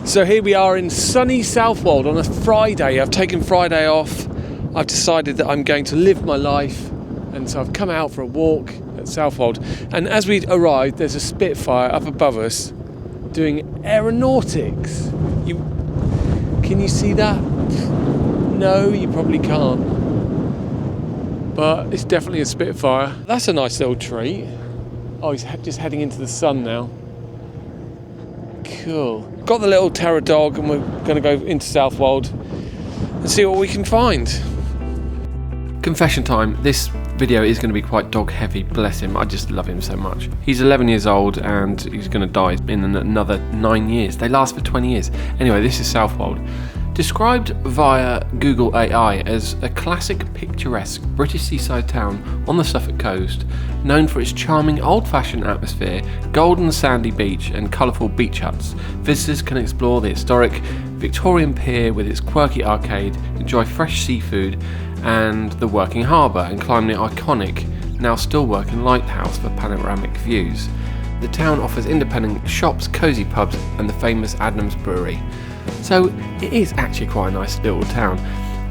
So here we are in sunny Southwold on a Friday. I've taken Friday off. I've decided that I'm going to live my life, and so I've come out for a walk at Southwold. And as we arrived, there's a Spitfire up above us doing aeronautics. Can you see that? No, you probably can't. But it's definitely a Spitfire. That's a nice little treat. Oh, he's just heading into the sun now. Cool. Got the little terror dog, and we're going to go into Southwold and see what we can find. Confession time. This video is going to be quite dog heavy, bless him. I just love him so much. He's 11 years old and he's going to die in another 9 years. They last for 20 years. Anyway, this is Southwold. Described via Google AI as a classic picturesque British seaside town on the Suffolk coast, known for its charming old-fashioned atmosphere, golden sandy beach and colourful beach huts, visitors can explore the historic Victorian Pier with its quirky arcade, enjoy fresh seafood and the working harbour, and climb the iconic, now still working lighthouse for panoramic views. The town offers independent shops, cosy pubs and the famous Adnams brewery. So it is actually quite a nice little town.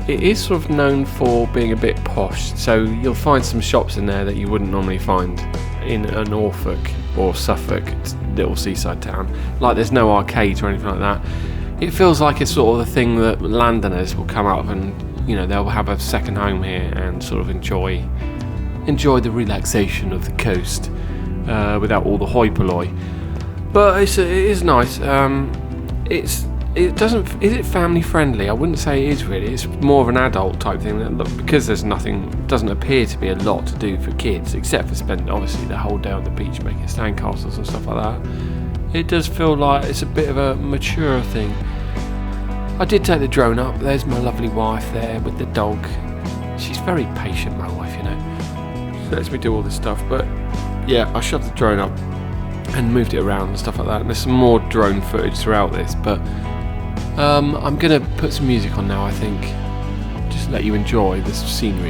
It is sort of known for being a bit posh, so you'll find some shops in there that you wouldn't normally find in a Norfolk or Suffolk little seaside town. Like there's no arcades or anything like that. It feels like it's sort of the thing that Londoners will come up and, you know, they'll have a second home here and sort of enjoy the relaxation of the coast without all the hoi polloi. But it is nice. Is it family friendly? I wouldn't say it is really. It's more of an adult type thing because there's doesn't appear to be a lot to do for kids except for spending obviously the whole day on the beach making sandcastles and stuff like that. It does feel like it's a bit of a mature thing. I did take the drone up. There's my lovely wife there with the dog. She's very patient, my wife, you know. She lets me do all this stuff, but yeah, I shoved the drone up and moved it around and stuff like that. And there's some more drone footage throughout this, but I'm going to put some music on now, I think. Just let you enjoy this scenery.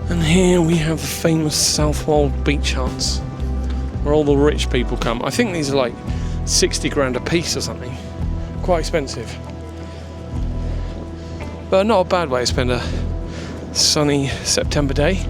And here we have the famous Southwold beach huts, where all the rich people come. I think these are like 60 grand a piece or something. Quite expensive. But not a bad way to spend a sunny September day.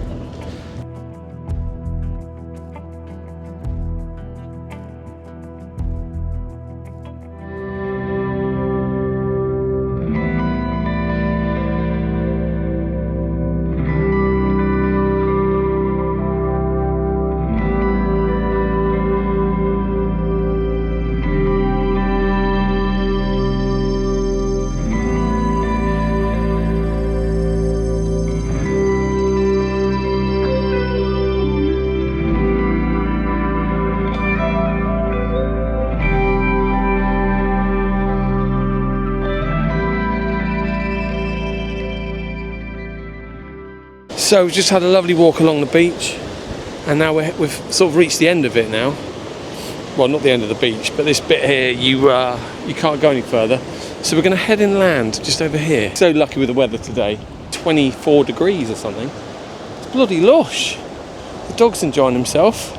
So we've just had a lovely walk along the beach, and now we've sort of reached the end of it now. Well, not the end of the beach, but this bit here, you can't go any further. So we're going to head inland just over here. So lucky with the weather today, 24 degrees or something. It's bloody lush. The dog's enjoying himself.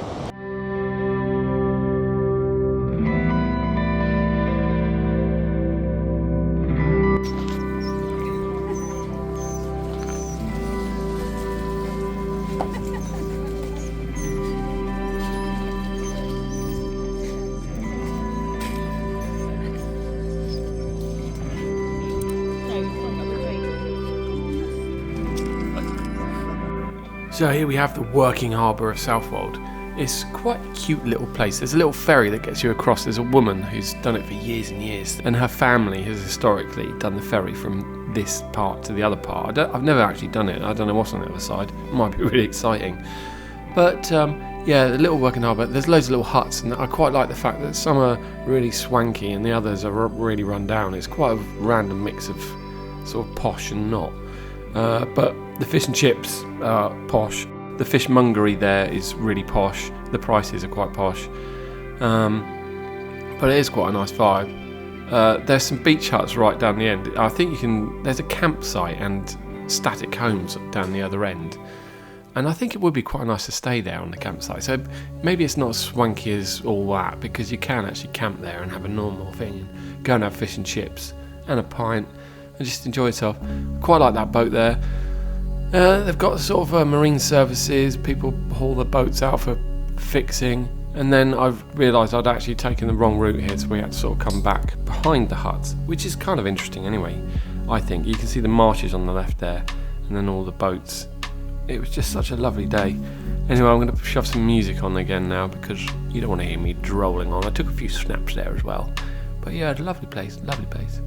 So here we have the working harbour of Southwold. It's quite a cute little place. There's a little ferry that gets you across. There's a woman who's done it for years and years, and her family has historically done the ferry from this part to the other part. I've never actually done it. I don't know what's on the other side. It might be really exciting. But yeah, the little working harbour, there's loads of little huts, and I quite like the fact that some are really swanky and the others are really run down. It's quite a random mix of sort of posh and not. But the fish and chips are posh, The fishmongery there is really posh. The prices are quite posh. But it is quite a nice vibe. There's some beach huts right down the end. I think there's a campsite and static homes down the other end. And I think it would be quite nice to stay there on the campsite. So maybe it's not as swanky as all that, because you can actually camp there and have a normal thing. And go and have fish and chips and a pint and just enjoy yourself. Quite like that boat there. They've got sort of marine services. People haul the boats out for fixing. And then I've realised I'd actually taken the wrong route here, so we had to sort of come back behind the huts, which is kind of interesting anyway, I think. You can see the marshes on the left there, and then all the boats. It was just such a lovely day. Anyway, I'm going to shove some music on again now, because you don't want to hear me drolling on. I took a few snaps there as well. But yeah, a lovely place, lovely place.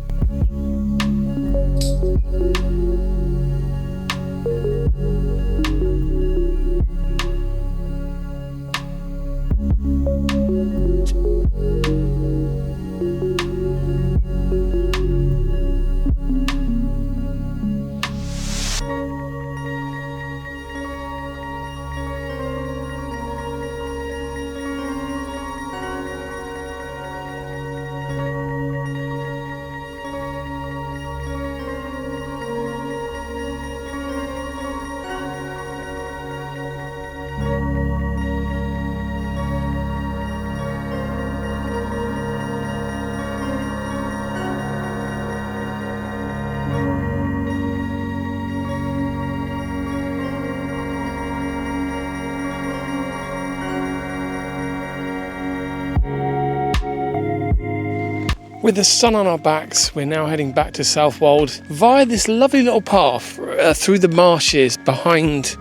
With the sun on our backs, we're now heading back to Southwold via this lovely little path through the marshes behind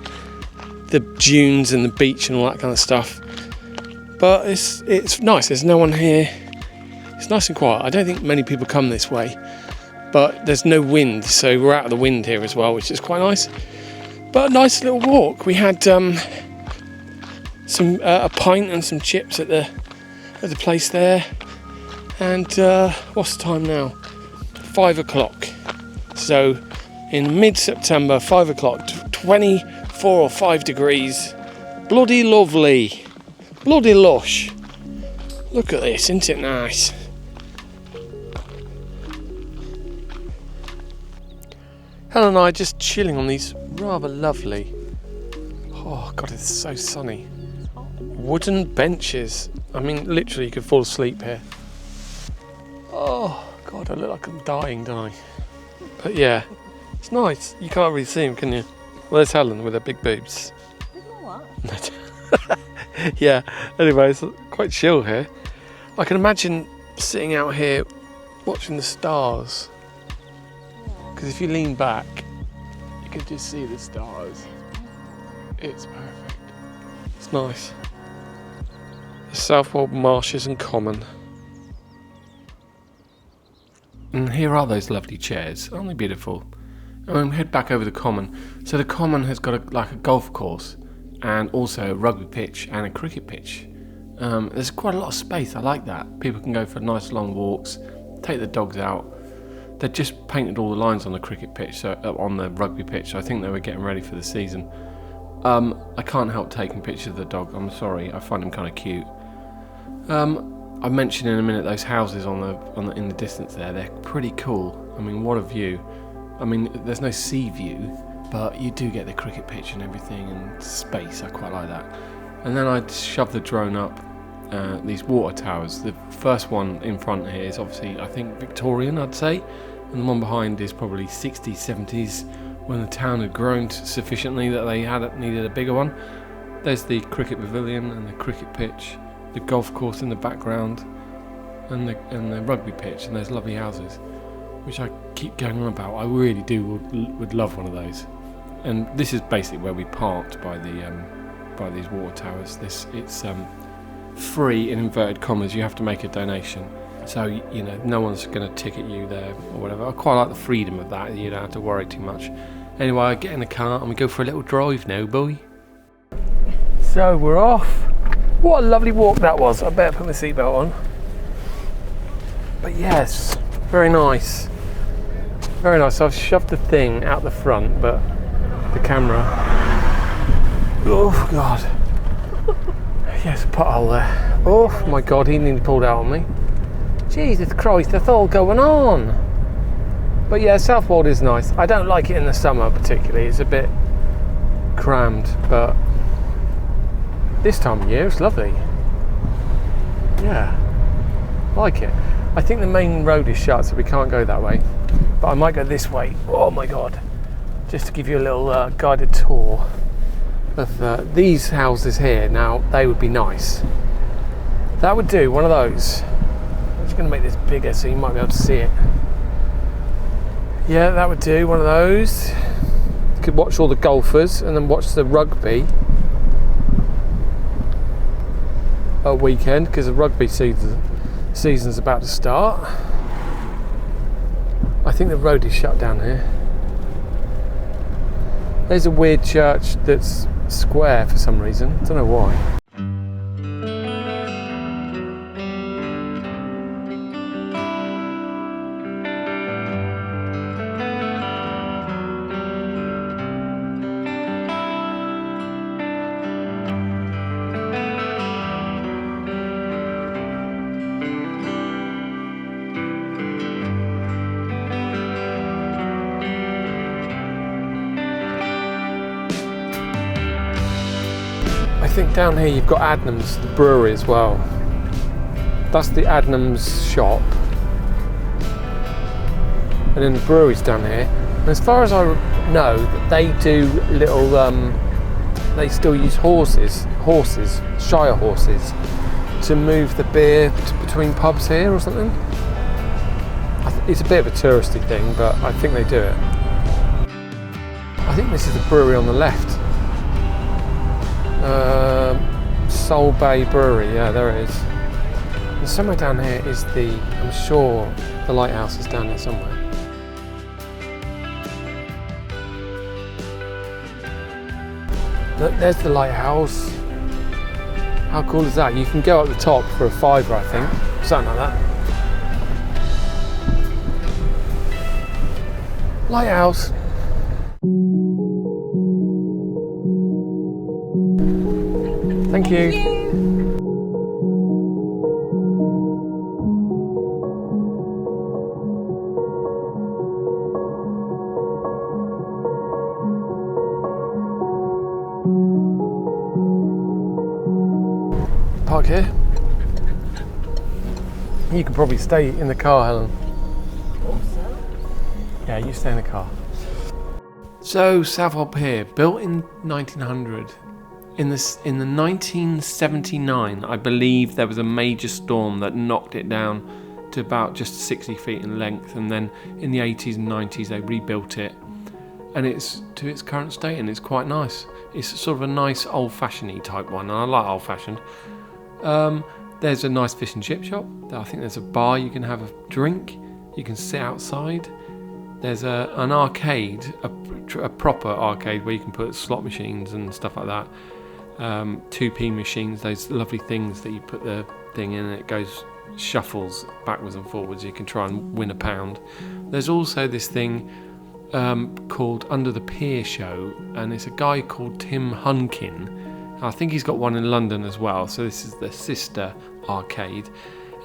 the dunes and the beach and all that kind of stuff. But it's nice, there's no one here. It's nice and quiet. I don't think many people come this way, but there's no wind, so we're out of the wind here as well, which is quite nice. But a nice little walk. We had a pint and some chips at the place there. And what's the time now? 5 o'clock. So in mid-September, 5 o'clock, 24 or 5 degrees. Bloody lovely. Bloody lush. Look at this, isn't it nice? Helen and I are just chilling on these rather lovely, oh God, it's so sunny, wooden benches. I mean, literally you could fall asleep here. Oh God, I look like I'm dying, don't I? But yeah, it's nice. You can't really see him, can you? Well, there's Helen with her big boobs. What? Yeah, anyway, it's quite chill here. I can imagine sitting out here watching the stars. Because if you lean back, you can just see the stars. It's perfect. It's nice. The Southwold marshes and common. And here are those lovely chairs. Aren't they beautiful? And we head back over the common. So the common has got like a golf course and also a rugby pitch and a cricket pitch. There's quite a lot of space. I like that. People can go for nice long walks, take the dogs out. They just painted all the lines on the cricket pitch, so on the rugby pitch. So I think they were getting ready for the season. I can't help taking pictures of the dog. I'm sorry. I find him kind of cute. I mentioned in a minute those houses in the distance there. They're pretty cool. I mean, what a view. I mean, there's no sea view, but you do get the cricket pitch and everything and space. I quite like that. And then I shoved the drone up these water towers. The first one in front here is obviously, I think, Victorian, I'd say. And the one behind is probably 60s, 70s, when the town had grown sufficiently that they needed a bigger one. There's the cricket pavilion and the cricket pitch, the golf course in the background, and the rugby pitch, and those lovely houses, which I keep going on about. I really would love one of those. And this is basically where we parked by these water towers. It's free in inverted commas. You have to make a donation, so you know no one's going to ticket you there or whatever. I quite like the freedom of that. You don't have to worry too much. Anyway, I get in the car and we go for a little drive now, boy. So we're off. What a lovely walk that was. I better put my seatbelt on. But yes, very nice. Very nice. So I've shoved the thing out the front, but the camera Oh God. Yes, a pothole there. Oh my God, he nearly pulled out on me. Jesus Christ, that's all going on. But yeah, Southwold is nice. I don't like it in the summer particularly. It's a bit crammed, but this time of year it's lovely. Yeah, I like it. I think the main road is shut, so we can't go that way. But I might go this way. Oh my God. Just to give you a little guided tour of these houses here. Now, they would be nice. That would do, one of those. I'm just going to make this bigger so you might be able to see it. Yeah, that would do, one of those. You could watch all the golfers and then watch the rugby at weekend, because the rugby season's about to start. I think the road is shut down here. There's a weird church that's square for some reason. Don't know why. I think down here you've got Adnams, the brewery as well. That's the Adnams shop. And then the brewery's down here. And as far as I know, they do little, they still use horses, Shire horses, to move the beer between pubs here or something. It's a bit of a touristy thing, but I think they do it. I think this is the brewery on the left. Soul Bay Brewery, yeah, there it is. And somewhere down here is I'm sure the lighthouse is down there somewhere. Look, there's the lighthouse. How cool is that? You can go up the top for a £5, I think. Something like that. Lighthouse. Thank you. Park here. You can probably stay in the car, Helen. Also? Yeah, you stay in the car. So, Southwold Pier, built in 1900. In the 1979, I believe there was a major storm that knocked it down to about just 60 feet in length, and then in the 80s and 90s they rebuilt it, and it's to its current state, and it's quite nice. It's sort of a nice old-fashioned type one, and I like old-fashioned. There's a nice fish and chip shop. I think there's a bar you can have a drink. You can sit outside. There's an arcade, a proper arcade where you can put slot machines and stuff like that. 2p machines, those lovely things that you put the thing in and it shuffles backwards and forwards. You can try and win £1. There's also this thing called Under the Pier Show, and it's a guy called Tim Hunkin. I think he's got one in London as well, so this is the sister arcade,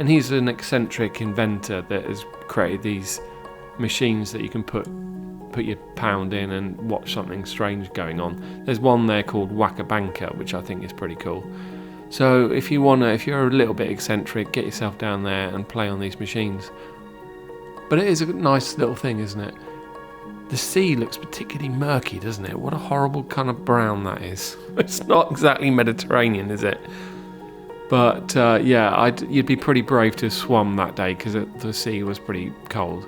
and he's an eccentric inventor that has created these machines that you can put your pound in and watch something strange going on. There's one there called Whack-a-Banker, which I think is pretty cool. So if you're a little bit eccentric, get yourself down there and play on these machines. But it is a nice little thing, isn't it? The sea looks particularly murky, doesn't it? What a horrible kind of brown that is. It's not exactly Mediterranean, is it? But yeah, you'd be pretty brave to swim that day because the sea was pretty cold.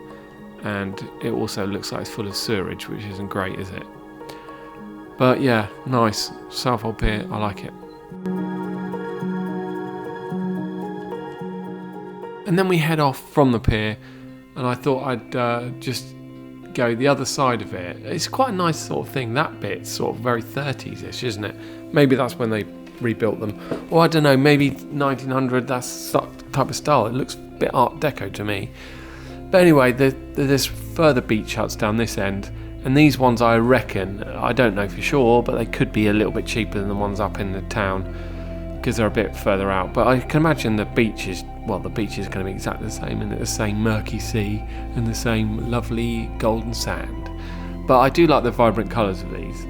And it also looks like it's full of sewerage, which isn't great, is it? But yeah, nice. Southwold Pier, I like it. And then we head off from the pier, and I thought I'd just go the other side of it. It's quite a nice sort of thing. That bit's sort of very 30s-ish, isn't it? Maybe that's when they rebuilt them. Or I don't know, maybe 1900, that's that type of style. It looks a bit Art Deco to me. But anyway, there's further beach huts down this end, And these ones, I reckon, I don't know for sure, but they could be a little bit cheaper than the ones up in the town because they're a bit further out. But I can imagine the beach is going to be exactly the same, and the same murky sea and the same lovely golden sand. But I do like the vibrant colours of these,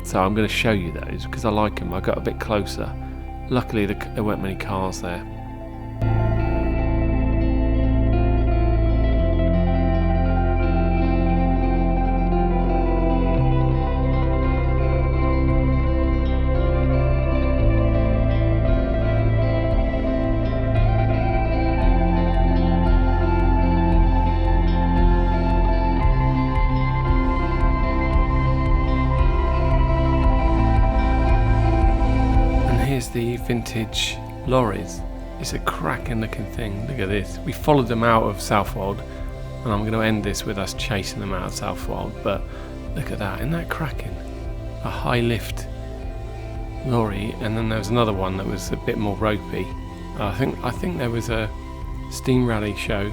so I'm going to show you those because I like them. I got a bit closer. Luckily there weren't many cars there. The vintage lorries. It's a cracking looking thing. Look at this. We followed them out of Southwold, and I'm going to end this with us chasing them out of Southwold. But look at that, isn't that cracking? A high lift lorry, and then there was another one that was a bit more ropey. I think there was a steam rally show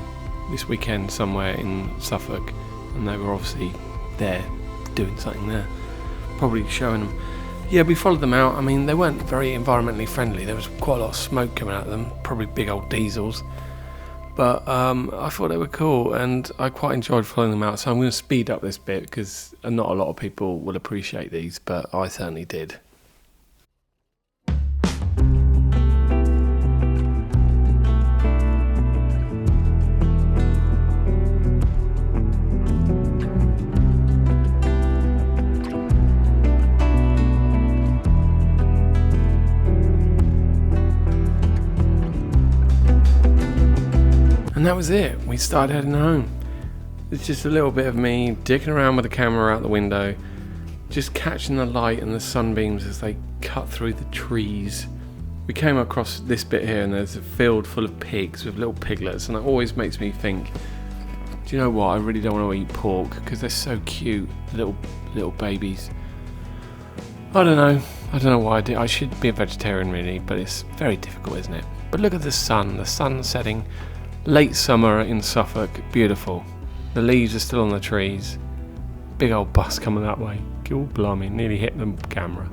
this weekend somewhere in Suffolk, and they were obviously there doing something there, probably showing them. Yeah, we followed them out. I mean, they weren't very environmentally friendly. There was quite a lot of smoke coming out of them, probably big old diesels. But I thought they were cool, and I quite enjoyed following them out. So I'm going to speed up this bit because not a lot of people will appreciate these, but I certainly did. And that was it. We started heading home. It's just a little bit of me dicking around with the camera out the window, just catching the light and the sunbeams as they cut through the trees. We came across this bit here, and there's a field full of pigs with little piglets, and it always makes me think, do you know what, I really don't want to eat pork because they're so cute, little babies. I don't know why I should be a vegetarian really, but it's very difficult, isn't it? But look at the sun setting. Late summer in Suffolk, beautiful. The leaves are still on the trees. Big old bus coming that way. Oh blimey, nearly hit the camera.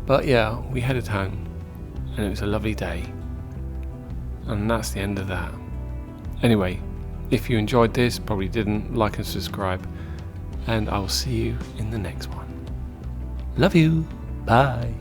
But yeah, we headed home, and it was a lovely day. And that's the end of that. Anyway, if you enjoyed this, probably didn't, like and subscribe, and I'll see you in the next one. Love you. Bye.